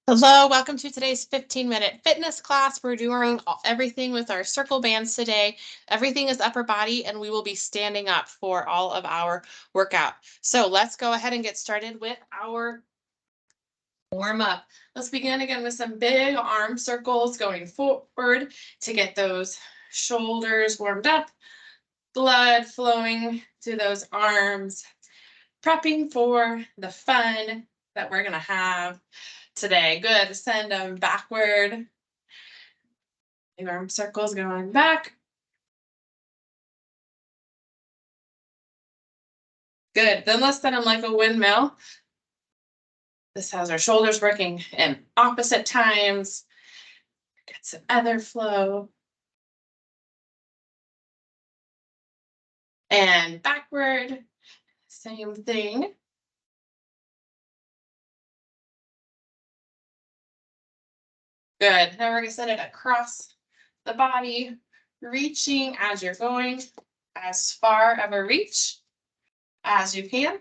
Hello, welcome to today's 15-minute fitness class. We're doing everything with our circle bands today. Everything is upper body, and we will be standing up for all of our workout. So let's go ahead and get started with our warm up. Let's begin again with some big arm circles going forward to get those shoulders warmed up, blood flowing to those arms, prepping for the fun that we're going to have today. Good. Send them backward. The arm circles going back. Good. Then let's send them like a windmill. This has our shoulders working in opposite times. Get some other flow. And backward. Same thing. Good. Now we're going to send it across the body, reaching as you're going, as far of a reach as you can.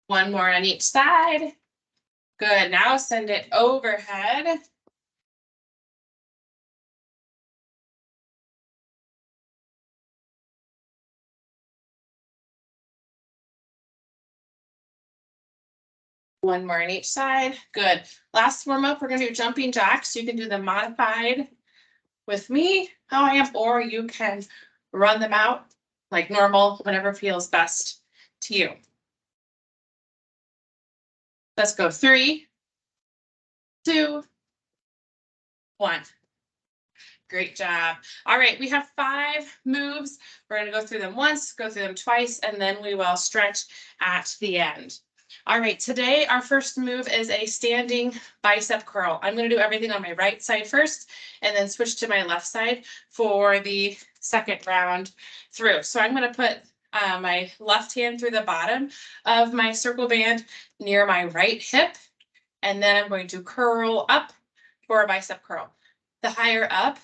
One more on each side. Good. Now send it overhead. One more on each side. Good. Last warm up, we're going to do jumping jacks. You can do them modified with me, how I am, or you can run them out like normal, whatever feels best to you. Let's go 3, 2, 1. Great job. All right, we have 5 moves. We're going to go through them once, go through them twice, and then we will stretch at the end. All right, today our first move is a standing bicep curl. I'm going to do everything on my right side first and then switch to my left side for the second round through. So I'm going to put my left hand through the bottom of my circle band near my right hip, and then I'm going to curl up for a bicep curl. The higher up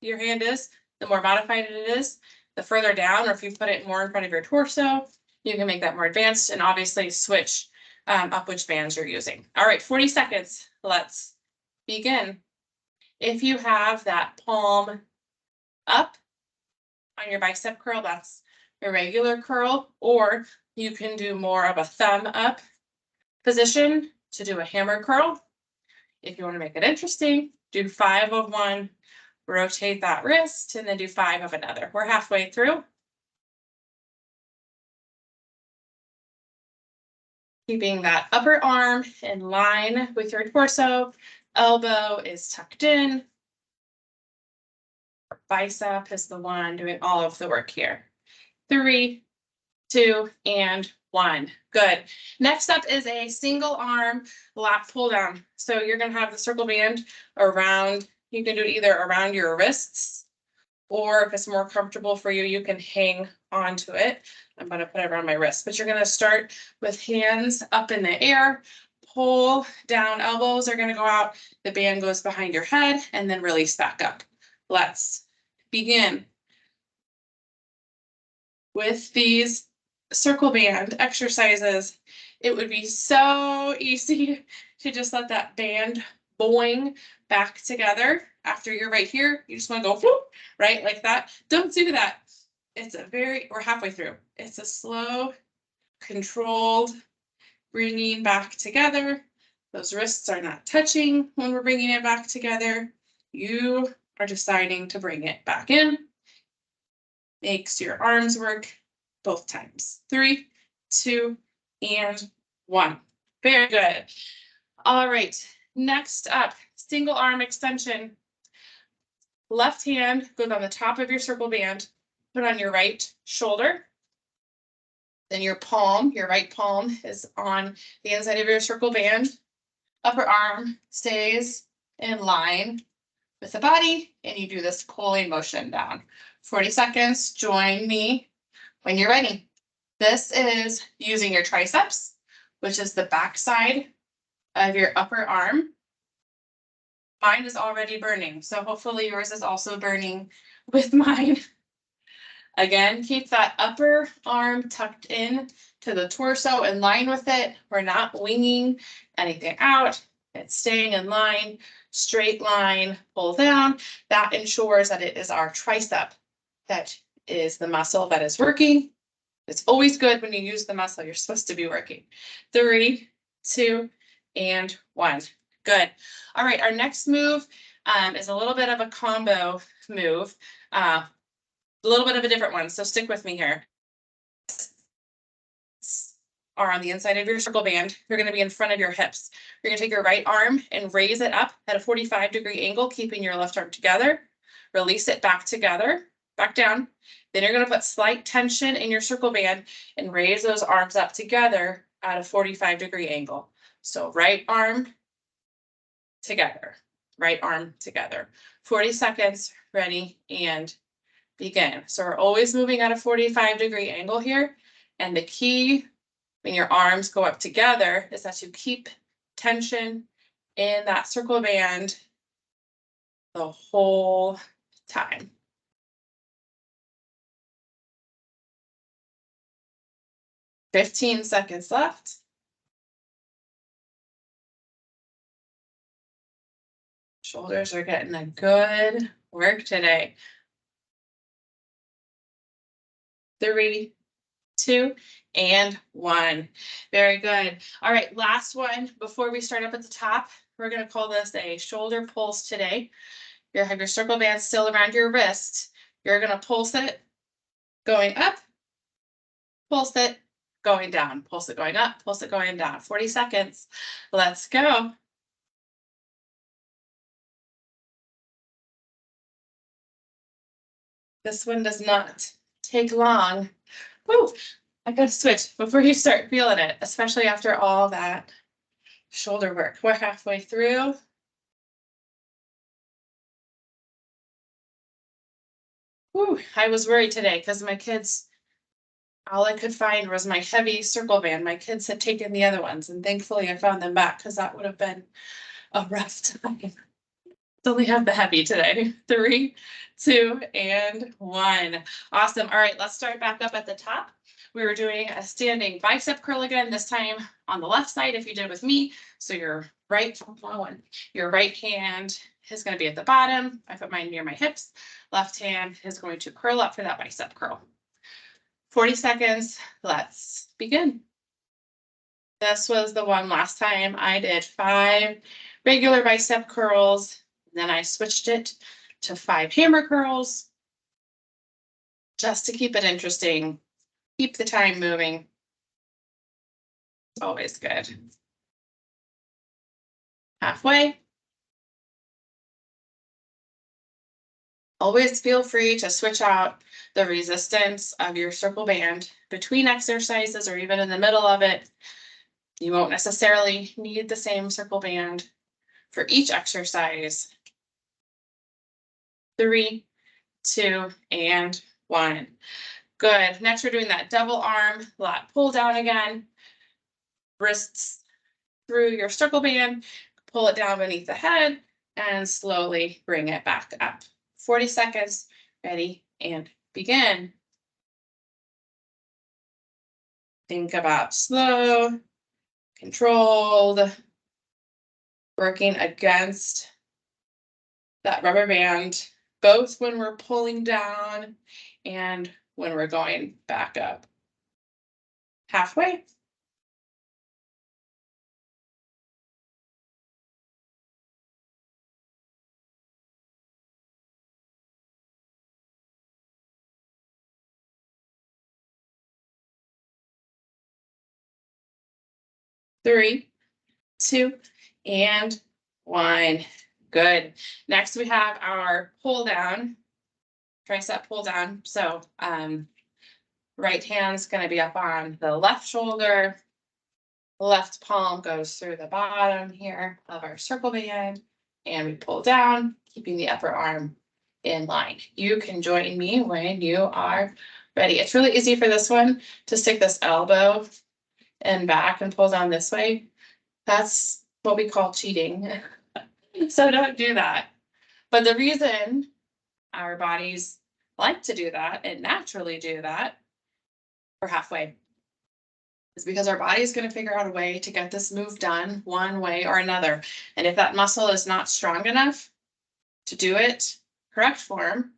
your hand is, the more modified it is. The further down, or if you put it more in front of your torso, you can make that more advanced, and obviously switch up which bands you're using. All right, 40 seconds. Let's begin. If you have that palm up on your bicep curl, that's a regular curl, or you can do more of a thumb up position to do a hammer curl. If you want to make it interesting, do 5 of one, rotate that wrist, and then do 5 of another. We're halfway through. Keeping that upper arm in line with your torso. Elbow is tucked in. Bicep is the one doing all of the work here. 3, 2, and 1. Good. Next up is a single arm lat pull down. So you're going to have the circle band around. You can do it either around your wrists, or if it's more comfortable for you, you can hang onto it. I'm going to put it around my wrist, but you're going to start with hands up in the air, pull down, elbows are going to go out, the band goes behind your head, and then release back up. Let's begin with these circle band exercises. It would be so easy to just let that band boing back together. After you're right here, you just want to go whoop, right like that. Don't do that. It's we're halfway through. It's a slow, controlled bringing back together. Those wrists are not touching when we're bringing it back together. You are deciding to bring it back in. Makes your arms work both times. 3, 2, and 1. Very good. All right. Next up, single arm extension. Left hand goes on the top of your circle band. Put on your right shoulder. Then your palm, your right palm, is on the inside of your circle band. Upper arm stays in line with the body, and you do this pulling motion down. 40 seconds. Join me when you're ready. This is using your triceps, which is the back side of your upper arm. Mine is already burning, so hopefully yours is also burning with mine. Again, keep that upper arm tucked in to the torso, in line with it. We're not winging anything out. It's staying in line, straight line, pull down. That ensures that it is our tricep that is the muscle that is working. It's always good when you use the muscle you're supposed to be working. 3, 2, and 1. Good. All right, our next move is a little bit of a combo move. A little bit of a different one, so stick with me here. Are on the inside of your circle band. You're going to be in front of your hips. You're going to take your right arm and raise it up at a 45-degree angle, keeping your left arm together. Release it back together, back down. Then you're going to put slight tension in your circle band and raise those arms up together at a 45-degree angle. So right arm together, right arm together. 40 seconds, ready, and begin. So we're always moving at a 45-degree angle here. And the key when your arms go up together is that you keep tension in that circle band the whole time. "15 seconds left. Shoulders are getting a good work today. 3, 2, and 1. Very good. All right, last one before we start up at the top. We're going to call this a shoulder pulse today. You have your circle band still around your wrist. You're going to pulse it going up, pulse it going down, pulse it going up, pulse it going down. 40 seconds. Let's go. This one does not take long. Woo! I gotta switch before you start feeling it, especially after all that shoulder work. We're halfway through. Whew, I was worried today because my kids, all I could find was my heavy circle band. My kids had taken the other ones, and thankfully I found them back because that would have been a rough time. Only have the heavy today. 3, 2, and 1. Awesome. All right, let's start back up at the top. We were doing a standing bicep curl again, this time on the left side if you did with me. So your right hand is going to be at the bottom. I put mine near my hips. Left hand is going to curl up for that bicep curl. 40 seconds. Let's begin. This was the one last time I did 5 regular bicep curls. Then I switched it to 5 hammer curls just to keep it interesting. Keep the time moving. It's always good. Halfway. Always feel free to switch out the resistance of your circle band between exercises or even in the middle of it. You won't necessarily need the same circle band for each exercise. 3, 2, and 1. Good. Next, we're doing that double arm lat pull down again. Wrists through your circle band, pull it down beneath the head, and slowly bring it back up. 40 seconds, ready, and begin. Think about slow, controlled, working against that rubber band, both when we're pulling down and when we're going back up. Halfway. Three, 2, and 1. Good. Next, we have our pull down, tricep pull down. So right hand's going to be up on the left shoulder. Left palm goes through the bottom here of our circle band, and we pull down, keeping the upper arm in line. You can join me when you are ready. It's really easy for this one to stick this elbow and back and pull down this way. That's what we call cheating. So don't do that. But the reason our bodies like to do that and naturally do that, we're halfway, is because our body is going to figure out a way to get this move done one way or another. And if that muscle is not strong enough to do it correct form,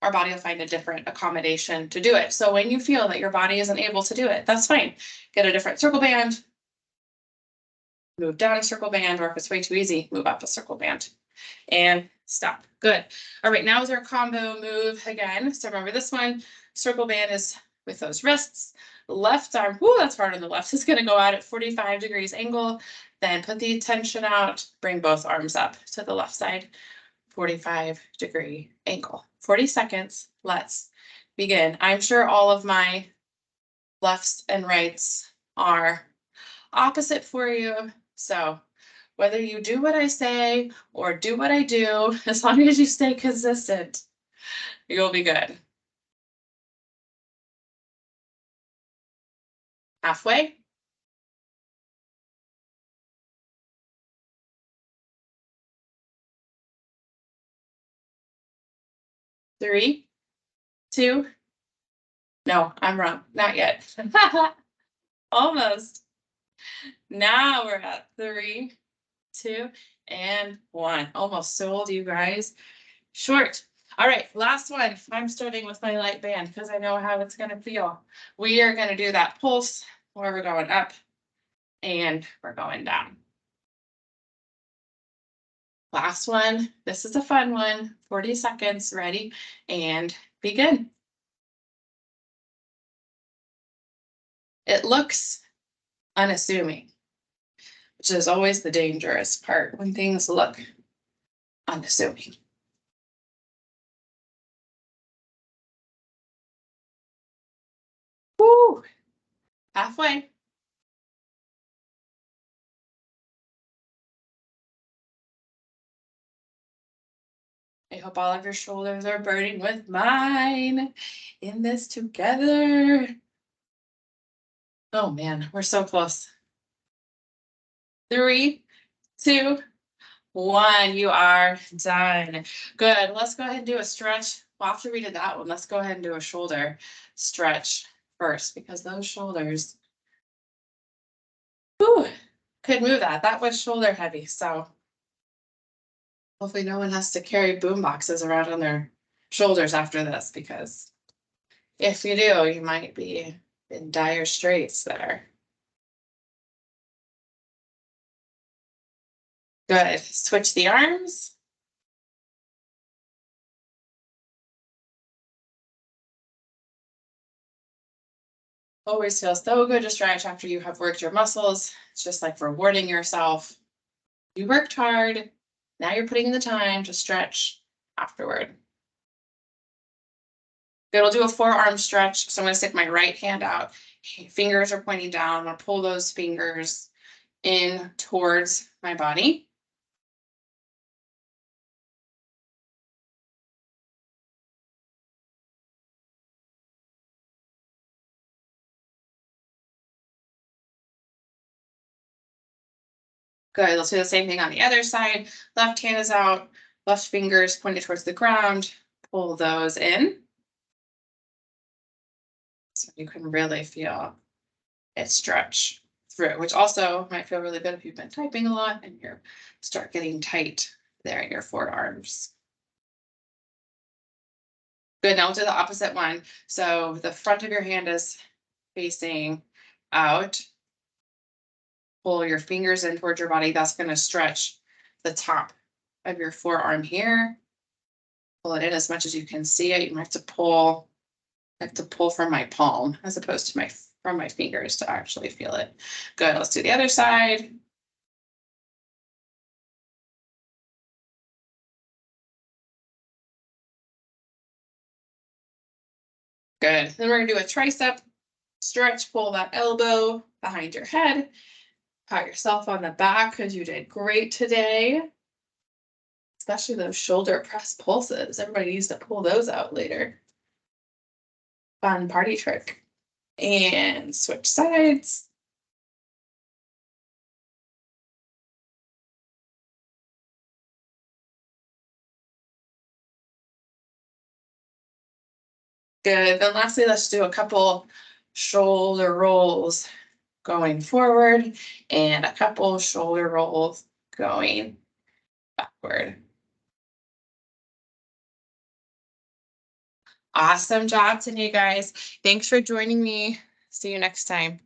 our body will find a different accommodation to do it. So when you feel that your body isn't able to do it, that's fine. Get a different circle band, move down a circle band, or if it's way too easy, move up a circle band and stop. Good. All right, now is our combo move again. So remember this one, circle band is with those wrists. Left arm, whoo, that's hard on the left, is going to go out at 45 degrees angle. Then put the tension out, bring both arms up to the left side, 45-degree angle. 40 seconds. Let's begin. I'm sure all of my lefts and rights are opposite for you. So whether you do what I say or do what I do, as long as you stay consistent, you'll be good. Halfway. 3, 2. No, I'm wrong. Not yet. Almost. Now we're at 3, 2, and 1. Almost sold, you guys. Short. All right, last one. I'm starting with my light band because I know how it's going to feel. We are going to do that pulse where we're going up and we're going down. Last one. This is a fun one. 40 seconds. Ready? And begin. It looks unassuming, which is always the dangerous part when things look unassuming. Woo! Halfway. I hope all of your shoulders are burning with mine in this together. Oh man, we're so close. 3, 2, 1. You are done. Good. Let's go ahead and do a stretch. Well, after we did that one, let's go ahead and do a shoulder stretch first because those shoulders, whew, could move that. That was shoulder heavy. So hopefully no one has to carry boom boxes around on their shoulders after this, because if you do, you might be in dire straits there. Good. Switch the arms. Always feels so good to stretch after you have worked your muscles. It's just like rewarding yourself. You worked hard. Now you're putting in the time to stretch afterward. Good. We'll do a forearm stretch. So I'm going to stick my right hand out. Fingers are pointing down. I'm going to pull those fingers in towards my body. Good. Let's do the same thing on the other side. Left hand is out. Left fingers pointed towards the ground. Pull those in. So you can really feel it stretch through, which also might feel really good if you've been typing a lot and you start getting tight there in your forearms. Good. Now we'll do the opposite one. So the front of your hand is facing out. Pull your fingers in towards your body. That's going to stretch the top of your forearm here. Pull it in as much as you can see it. You might have to pull. I have to pull from my palm as opposed to from my fingers to actually feel it. Good. Let's do the other side. Good. Then we're going to do a tricep stretch. Pull that elbow behind your head. Pat yourself on the back because you did great today. Especially those shoulder press pulses. Everybody needs to pull those out later. Fun party trick. And switch sides. Good. Then lastly, let's do a couple shoulder rolls going forward and a couple shoulder rolls going backward. Awesome job today, guys. Thanks for joining me. See you next time.